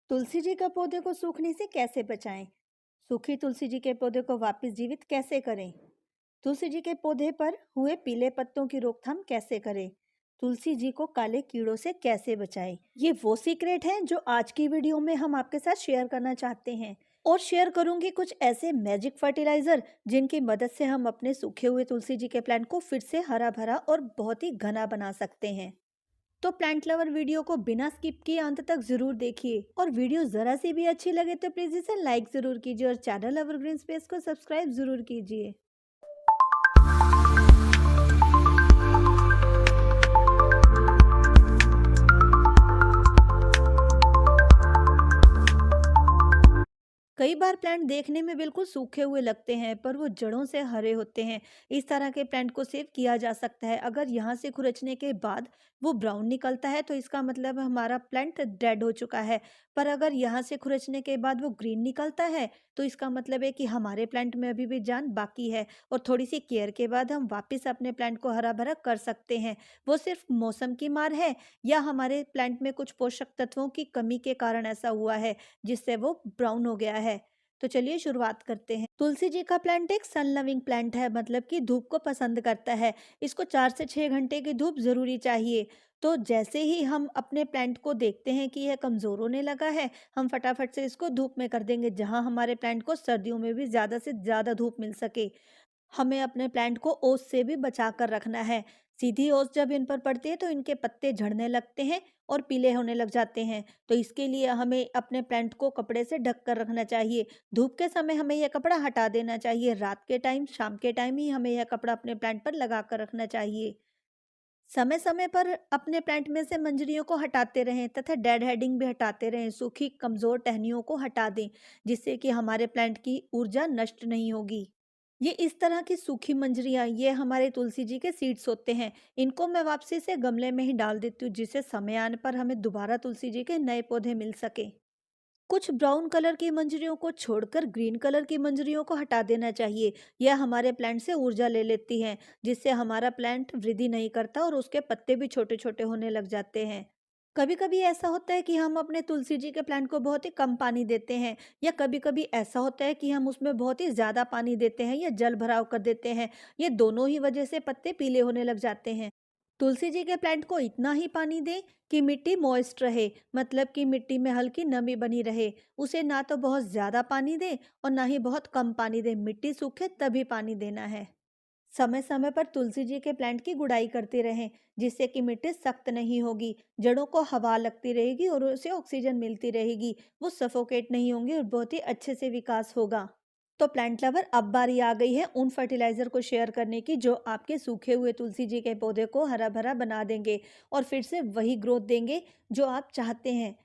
तुलसी जी का पौधे को सूखने से कैसे बचाएं? सूखी तुलसी जी के पौधे को वापस जीवित कैसे करें? तुलसी जी के पौधे पर हुए पीले पत्तों की रोकथाम कैसे करें? तुलसी जी को काले कीड़ों से कैसे बचाएं? ये वो सीक्रेट हैं जो आज की वीडियो में हम आपके साथ शेयर करना चाहते हैं। और शेयर करूंगी कुछ ऐसे मैजिक फर्टिलाइजर जिनकी मदद से हम अपने सूखे हुए तुलसी जी के प्लांट को फिर से हरा भरा और बहुत ही घना बना सकते हैं। तो प्लांट लवर वीडियो को बिना स्किप किए अंत तक जरूर देखिए, और वीडियो जरा सी भी अच्छी लगे तो प्लीज इसे लाइक जरूर कीजिए और चैनल एवरग्रीन स्पेस को सब्सक्राइब जरूर कीजिए। कई बार प्लांट देखने में बिल्कुल सूखे हुए लगते हैं पर वो जड़ों से हरे होते हैं। इस तरह के प्लांट को सेव किया जा सकता है। अगर यहाँ से खुरचने के बाद वो ब्राउन निकलता है तो इसका मतलब हमारा प्लांट डेड हो चुका है। पर अगर यहाँ से खुरचने के बाद वो ग्रीन निकलता है तो इसका मतलब है कि हमारे प्लांट में अभी भी जान बाकी है, और थोड़ी सी केयर के बाद हम वापस अपने प्लांट को हरा भरा कर सकते हैं। वो सिर्फ मौसम की मार है, या हमारे प्लांट में कुछ पोषक तत्वों की कमी के कारण ऐसा हुआ है जिससे वो ब्राउन हो गया है। तो चलिए शुरुआत करते हैं। तुलसी जी का प्लांट एक सन लविंग प्लांट है, मतलब कि धूप को पसंद करता है। इसको 4 से 6 घंटे की धूप जरूरी चाहिए। तो जैसे ही हम अपने प्लांट को देखते हैं कि यह कमजोर होने लगा है, हम फटाफट से इसको धूप में कर देंगे, जहां हमारे प्लांट को सर्दियों में भी ज्यादा से ज्यादा धूप मिल सके। हमें अपने प्लांट को ओस से भी बचा कर रखना है। सीधी ओस जब इन पर पड़ती है तो इनके पत्ते झड़ने लगते हैं और पीले होने लग जाते हैं। तो इसके लिए हमें अपने प्लांट को कपड़े से ढक कर रखना चाहिए। धूप के समय हमें यह कपड़ा हटा देना चाहिए। रात के टाइम, शाम के टाइम ही हमें यह कपड़ा अपने प्लांट पर लगा कर रखना चाहिए। समय समय पर अपने प्लांट में से मंजरियों को हटाते रहें तथा डेड हेडिंग भी हटाते रहें। सूखी कमजोर टहनियों को हटा दें, जिससे कि हमारे प्लांट की ऊर्जा नष्ट नहीं होगी। ये इस तरह की सूखी मंजरियाँ, ये हमारे तुलसी जी के सीड्स होते हैं। इनको मैं वापसी से गमले में ही डाल देती हूँ, जिससे समय आने पर हमें दोबारा तुलसी जी के नए पौधे मिल सके। कुछ ब्राउन कलर की मंजरियों को छोड़कर ग्रीन कलर की मंजरियों को हटा देना चाहिए। यह हमारे प्लांट से ऊर्जा ले लेती हैं, जिससे हमारा प्लांट वृद्धि नहीं करता और उसके पत्ते भी छोटे छोटे होने लग जाते हैं। कभी कभी ऐसा होता है कि हम अपने तुलसी जी के प्लांट को बहुत ही कम पानी देते हैं, या कभी कभी ऐसा होता है कि हम उसमें बहुत ही ज्यादा पानी देते हैं या जल भराव कर देते हैं। ये दोनों ही वजह से पत्ते पीले होने लग जाते हैं। तुलसी जी के प्लांट को इतना ही पानी दें कि मिट्टी मॉइस्ट रहे, मतलब कि मिट्टी में हल्की नमी बनी रहे। उसे ना तो बहुत ज्यादा पानी दें और ना ही बहुत कम पानी दें। मिट्टी सूखे तभी पानी देना है। समय समय पर तुलसी जी के प्लांट की गुड़ाई करते रहें, जिससे कि मिट्टी सख्त नहीं होगी। जड़ों को हवा लगती रहेगी और उसे ऑक्सीजन मिलती रहेगी। वो सफोकेट नहीं होंगे और बहुत ही अच्छे से विकास होगा। तो प्लांट लवर, अब बारी आ गई है उन फर्टिलाइजर को शेयर करने की जो आपके सूखे हुए तुलसी जी के पौधे को हरा भरा बना देंगे और फिर से वही ग्रोथ देंगे जो आप चाहते हैं।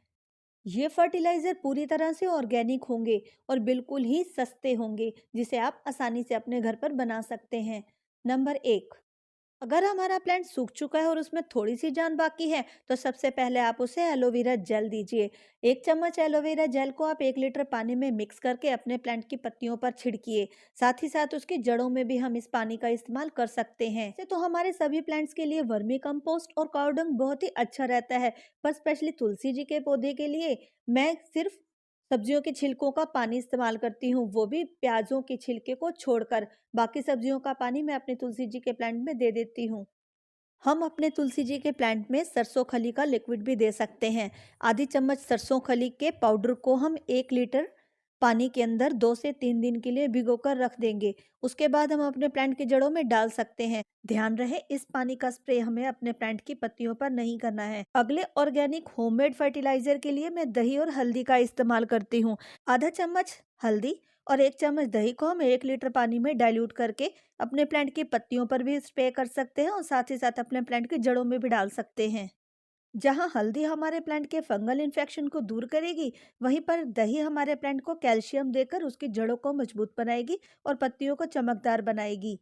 ये फर्टिलाइजर पूरी तरह से ऑर्गेनिक होंगे और बिल्कुल ही सस्ते होंगे, जिसे आप आसानी से अपने घर पर बना सकते हैं। नंबर 1, अगर हमारा प्लांट सूख चुका है और उसमें थोड़ी सी जान बाकी है, तो सबसे पहले आप उसे एलोवेरा जेल दीजिए। 1 चम्मच एलोवेरा जेल को आप 1 लीटर पानी में मिक्स करके अपने प्लांट की पत्तियों पर छिड़किए। साथ ही साथ उसकी जड़ों में भी हम इस पानी का इस्तेमाल कर सकते हैं। वैसे तो हमारे सभी प्लांट्स के लिए वर्मी कंपोस्ट और काव डंग बहुत ही अच्छा रहता है, पर स्पेशली तुलसी जी के पौधे के लिए मैं सिर्फ सब्जियों के छिलकों का पानी इस्तेमाल करती हूँ, वो भी प्याजों के छिलके को छोड़कर। बाकी सब्जियों का पानी मैं अपने तुलसी जी के प्लांट में दे देती हूँ। हम अपने तुलसी जी के प्लांट में सरसों खली का लिक्विड भी दे सकते हैं। आधी चम्मच सरसों खली के पाउडर को हम 1 लीटर पानी के अंदर 2 से 3 दिन के लिए भिगोकर रख देंगे। उसके बाद हम अपने प्लांट की जड़ों में डाल सकते हैं। ध्यान रहे, इस पानी का स्प्रे हमें अपने प्लांट की पत्तियों पर नहीं करना है। अगले ऑर्गेनिक होममेड फर्टिलाइजर के लिए मैं दही और हल्दी का इस्तेमाल करती हूँ। आधा चम्मच हल्दी और 1 चम्मच दही को हम 1 लीटर पानी में डाइल्यूट करके अपने प्लांट की पत्तियों पर भी स्प्रे कर सकते हैं और साथ ही साथ अपने प्लांट की जड़ों में भी डाल सकते हैं। जहां हल्दी हमारे प्लांट के फंगल इन्फेक्शन को दूर करेगी, वहीं पर दही हमारे प्लांट को कैल्शियम देकर उसकी जड़ों को मजबूत बनाएगी और पत्तियों को चमकदार बनाएगी।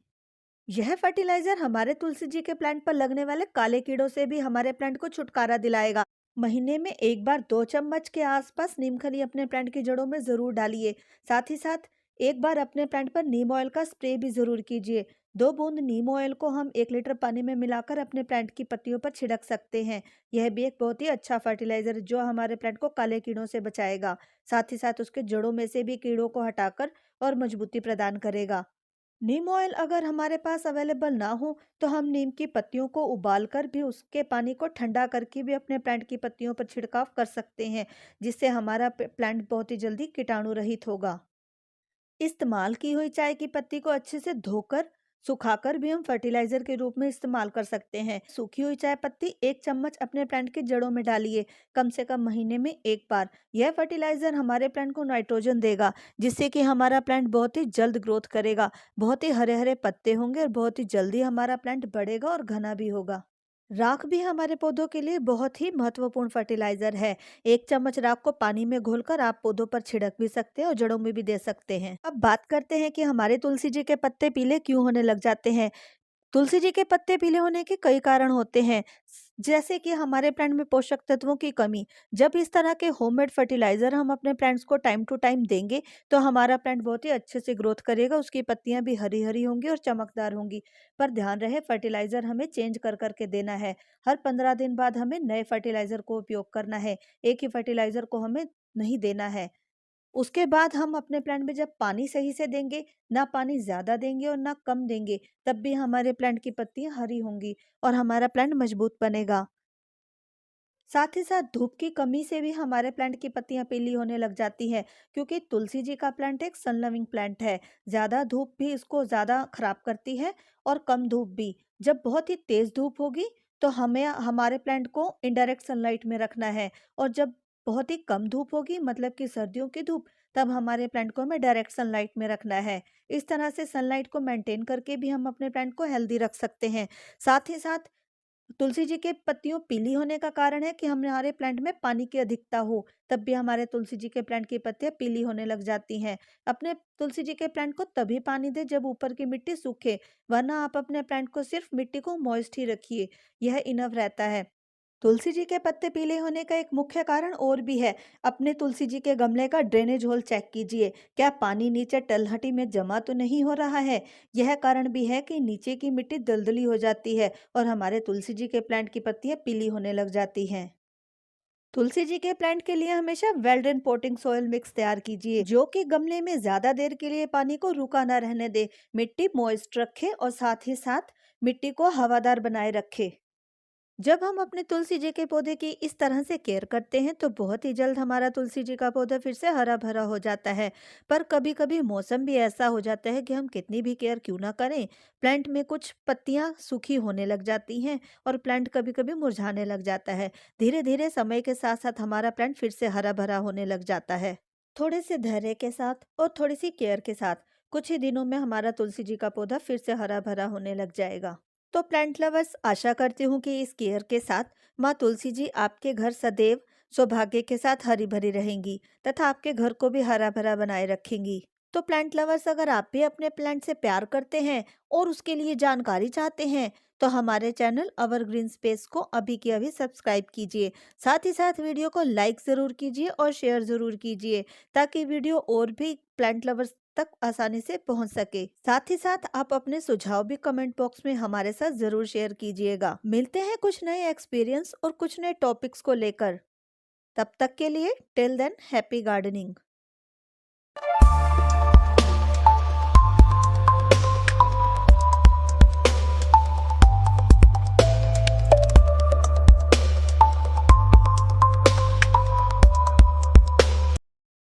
यह फर्टिलाइजर हमारे तुलसी जी के प्लांट पर लगने वाले काले कीड़ों से भी हमारे प्लांट को छुटकारा दिलाएगा। महीने में एक बार 2 चम्मच के आसपास नीम खली अपने प्लांट की जड़ों में जरूर डालिए। साथ ही साथ एक बार अपने प्लांट पर नीम ऑयल का स्प्रे भी जरूर कीजिए। 2 बूंद नीम ऑयल को हम 1 लीटर पानी में मिलाकर अपने प्लांट की पत्तियों पर छिड़क सकते हैं। यह भी एक बहुत ही अच्छा फर्टिलाइजर है जो हमारे प्लांट को काले कीड़ों से बचाएगा। साथ ही साथ उसके जड़ों में से भी कीड़ों को हटाकर और मजबूती प्रदान करेगा। नीम ऑयल अगर हमारे पास अवेलेबल ना हो तो हम नीम की पत्तियों को उबाल कर भी उसके पानी को ठंडा करके भी अपने प्लांट की पत्तियों पर छिड़काव कर सकते हैं, जिससे हमारा प्लांट बहुत ही जल्दी कीटाणु रहित होगा। इस्तेमाल की हुई चाय की पत्ती को अच्छे से धोकर सुखाकर भी हम फर्टिलाइजर के रूप में इस्तेमाल कर सकते हैं। सूखी हुई चाय पत्ती 1 चम्मच अपने प्लांट की जड़ों में डालिए, कम से कम महीने में 1 बार। यह फर्टिलाइजर हमारे प्लांट को नाइट्रोजन देगा, जिससे कि हमारा प्लांट बहुत ही जल्द ग्रोथ करेगा, बहुत ही हरे हरे पत्ते होंगे और बहुत ही जल्दी हमारा प्लांट बढ़ेगा और घना भी होगा। राख भी हमारे पौधों के लिए बहुत ही महत्वपूर्ण फर्टिलाइजर है। 1 चम्मच राख को पानी में घोलकर आप पौधों पर छिड़क भी सकते हैं और जड़ों में भी दे सकते हैं। अब बात करते हैं कि हमारे तुलसी जी के पत्ते पीले क्यों होने लग जाते हैं। तुलसी जी के पत्ते पीले होने के कई कारण होते हैं, जैसे कि हमारे प्लांट में पोषक तत्वों की कमी। जब इस तरह के होममेड फर्टिलाइजर हम अपने प्लांट्स को टाइम टू टाइम देंगे तो हमारा प्लांट बहुत ही अच्छे से ग्रोथ करेगा, उसकी पत्तियां भी हरी हरी होंगी और चमकदार होंगी। पर ध्यान रहे, फर्टिलाइजर हमें चेंज कर करके देना है। हर 15 दिन बाद हमें नए फर्टिलाइजर को उपयोग करना है। एक ही फर्टिलाइजर को हमें नहीं देना है। उसके बाद हम अपने प्लांट में जब पानी सही से देंगे, ना पानी ज़्यादा देंगे और ना कम देंगे, तब भी हमारे प्लांट की पत्तियाँ हरी होंगी और हमारा प्लांट मजबूत बनेगा। साथ ही साथ धूप की कमी से भी हमारे प्लांट की पत्तियां पीली होने लग जाती हैं, क्योंकि तुलसी जी का प्लांट एक सन लविंग प्लांट है। ज़्यादा धूप भी इसको ज़्यादा खराब करती है और कम धूप भी। जब बहुत ही तेज़ धूप होगी तो हमें हमारे प्लांट को इनडायरेक्ट सनलाइट में रखना है, और जब बहुत ही कम धूप होगी, मतलब कि सर्दियों की धूप, तब हमारे प्लांट को हमें डायरेक्ट सनलाइट में रखना है। इस तरह से सनलाइट को मेंटेन करके भी हम अपने प्लांट को हेल्दी रख सकते हैं। साथ ही साथ तुलसी जी के पत्तियों पीली होने का कारण है कि हमारे प्लांट में पानी की अधिकता हो, तब भी हमारे तुलसी जी के प्लांट की पत्तियां पीली होने लग जाती हैं। अपने तुलसी जी के प्लांट को तभी पानी दें जब ऊपर की मिट्टी सूखे, वरना आप अपने प्लांट को सिर्फ मिट्टी को मॉइस्ट ही रखिए, यह इनफ रहता है। तुलसी जी के पत्ते पीले होने का एक मुख्य कारण और भी है। अपने तुलसी जी के गमले का ड्रेनेज होल चेक कीजिए, क्या पानी नीचे तलहटी में जमा तो नहीं हो रहा है। यह कारण भी है कि नीचे की मिट्टी दलदली हो जाती है और हमारे तुलसी जी के प्लांट की पत्तियां पीली होने लग जाती हैं। तुलसी जी के प्लांट के लिए हमेशा well drain Ponting soil mix तैयार कीजिए, जो कि गमले में ज्यादा देर के लिए पानी को रुका ना रहने दे, मिट्टी मॉइस्ट रखे और साथ ही साथ मिट्टी को हवादार बनाए रखे। जब हम अपने तुलसी जी के पौधे की इस तरह से केयर करते हैं तो बहुत ही जल्द हमारा तुलसी जी का पौधा फिर से हरा भरा हो जाता है। पर कभी कभी मौसम भी ऐसा हो जाता है कि हम कितनी भी केयर क्यों ना करें, प्लांट में कुछ पत्तियां सूखी होने लग जाती हैं और प्लांट कभी कभी मुरझाने लग जाता है। धीरे धीरे समय के साथ साथ हमारा प्लांट फिर से हरा भरा होने लग जाता है। थोड़े से धैर्य के साथ और थोड़ी सी केयर के साथ कुछ ही दिनों में हमारा तुलसी जी का पौधा फिर से हरा भरा होने लग जाएगा। तो प्लांट लवर्स, आशा करती हूँ कि इस केयर के साथ माँ तुलसी जी आपके घर सदैव सौभाग्य के साथ हरी भरी रहेंगी तथा आपके घर को भी हरा भरा बनाए रखेंगी। तो प्लांट लवर्स, अगर आप भी अपने प्लांट से प्यार करते हैं और उसके लिए जानकारी चाहते हैं तो हमारे चैनल अवर ग्रीन स्पेस को अभी के अभी सब्सक्राइब कीजिए। साथ ही साथ वीडियो को लाइक ज़रूर कीजिए और शेयर ज़रूर कीजिए, ताकि वीडियो और भी प्लांट लवर्स तक आसानी से पहुंच सके। साथ ही साथ आप अपने सुझाव भी कमेंट बॉक्स में हमारे साथ जरूर शेयर कीजिएगा। मिलते हैं कुछ नए एक्सपीरियंस और कुछ नए टॉपिक्स को लेकर। तब तक के लिए टिल देन हैप्पी गार्डनिंग।